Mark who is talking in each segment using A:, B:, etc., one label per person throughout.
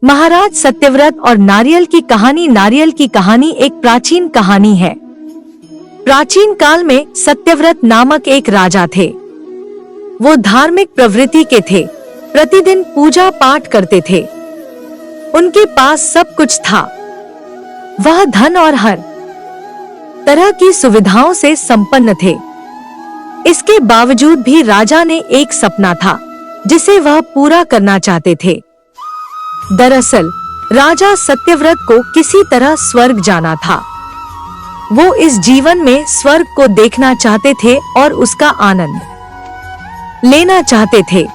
A: महाराज सत्यव्रत और नारियल की कहानी। नारियल की कहानी एक प्राचीन कहानी है। प्राचीन काल में सत्यव्रत नामक एक राजा थे। वो धार्मिक प्रवृत्ति के थे, प्रतिदिन पूजा पाठ करते थे। उनके पास सब कुछ था। वह धन और हर तरह की सुविधाओं से संपन्न थे। इसके बावजूद भी राजा ने एक सपना था जिसे वह पूरा करना चाहते थे। दरअसल राजा सत्यव्रत को किसी तरह स्वर्ग जाना था। वो इस जीवन में स्वर्ग को देखना चाहते थे और उसका आनंद लेना चाहते थे।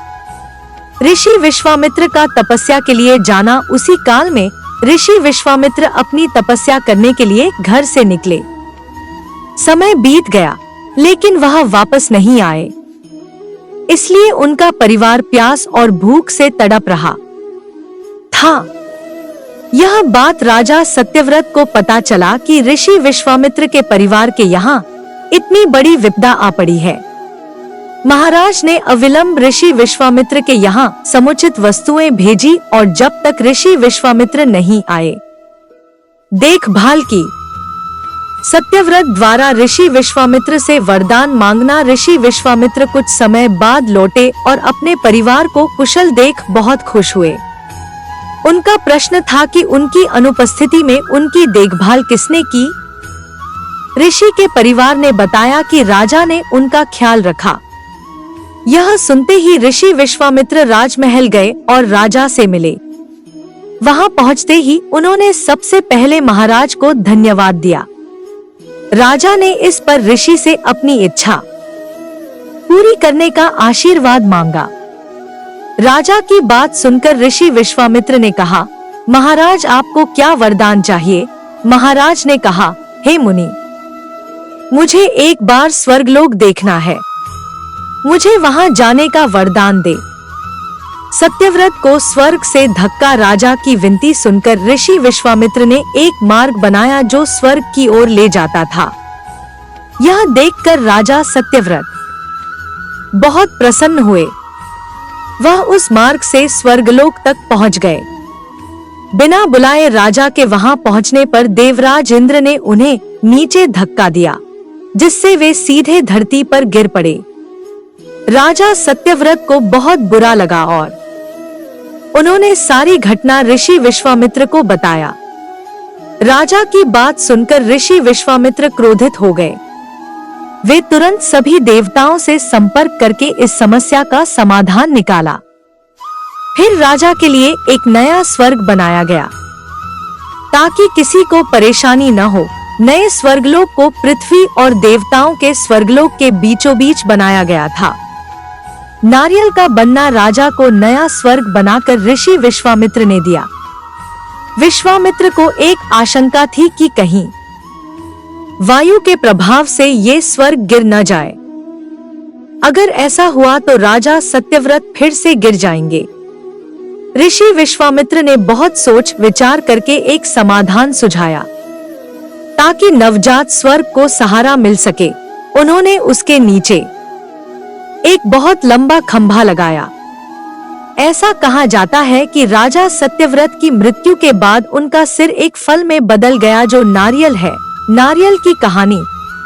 A: ऋषि विश्वामित्र का तपस्या के लिए जाना। उसी काल में ऋषि विश्वामित्र अपनी तपस्या करने के लिए घर से निकले। समय बीत गया लेकिन वह वापस नहीं आए, इसलिए उनका परिवार प्यास और भूख से तड़प रहा था। यह बात राजा सत्यव्रत को पता चला कि ऋषि विश्वामित्र के परिवार के यहाँ इतनी बड़ी विपदा आ पड़ी है। महाराज ने अविलंब ऋषि विश्वामित्र के यहाँ समुचित वस्तुएं भेजी और जब तक ऋषि विश्वामित्र नहीं आए, देखभाल की। सत्यव्रत द्वारा ऋषि विश्वामित्र से वरदान मांगना। ऋषि विश्वामित्र कुछ समय बाद लौटे और अपने परिवार को कुशल देख बहुत खुश हुए। उनका प्रश्न था कि उनकी अनुपस्थिति में उनकी देखभाल किसने की। ऋषि के परिवार ने बताया कि राजा ने उनका ख्याल रखा। यह सुनते ही ऋषि विश्वामित्र राजमहल गए और राजा से मिले। वहां पहुंचते ही उन्होंने सबसे पहले महाराज को धन्यवाद दिया। राजा ने इस पर ऋषि से अपनी इच्छा पूरी करने का आशीर्वाद मांगा। राजा की बात सुनकर ऋषि विश्वामित्र ने कहा, महाराज आपको क्या वरदान चाहिए? महाराज ने कहा, हे मुनि, मुझे एक बार स्वर्गलोक देखना है। मुझे वहां जाने का वरदान दे। सत्यव्रत को स्वर्ग से धक्का। राजा की विनती सुनकर ऋषि विश्वामित्र ने एक मार्ग बनाया जो स्वर्ग की ओर ले जाता था। यह देखकर राजा सत्यव्रत बहुत प्रसन्न हुए। वह उस मार्ग से स्वर्गलोक तक पहुंच गए। बिना बुलाए राजा के वहां पहुंचने पर देवराज इंद्र ने उन्हें नीचे धक्का दिया, जिससे वे सीधे धरती पर गिर पड़े। राजा सत्यव्रत को बहुत बुरा लगा और उन्होंने सारी घटना ऋषि विश्वामित्र को बताया। राजा की बात सुनकर ऋषि विश्वामित्र क्रोधित हो गए। वे तुरंत सभी देवताओं से संपर्क करके इस समस्या का समाधान निकाला। फिर राजा के लिए एक नया स्वर्ग बनाया गया ताकि किसी को परेशानी न हो। नए स्वर्गलोक को पृथ्वी और देवताओं के स्वर्गलोक के बीचों बीच बनाया गया था। नारियल का बनना राजा को नया स्वर्ग बनाकर ऋषि विश्वामित्र ने दिया। विश्वामित्र को एक आशंका थी कि कहीं वायु के प्रभाव से ये स्वर्ग गिर न जाए। अगर ऐसा हुआ तो राजा सत्यव्रत फिर से गिर जाएंगे। ऋषि विश्वामित्र ने बहुत सोच विचार करके एक समाधान सुझाया ताकि नवजात स्वर्ग को सहारा मिल सके। उन्होंने उसके नीचे एक बहुत लंबा खंभा लगाया। ऐसा कहा जाता है कि राजा सत्यव्रत की मृत्यु के बाद उनका सिर एक फल में बदल गया जो नारियल है। नारियल की कहानी।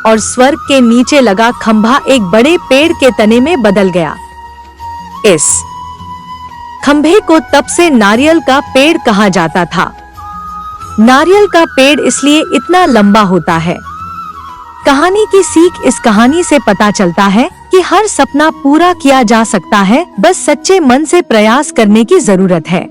A: और स्वर्ग के नीचे लगा खंभा एक बड़े पेड़ के तने में बदल गया। इस खंभे को तब से नारियल का पेड़ कहा जाता था। नारियल का पेड़ इसलिए इतना लंबा होता है। कहानी की सीख। इस कहानी से पता चलता है कि हर सपना पूरा किया जा सकता है, बस सच्चे मन से प्रयास करने की जरूरत है।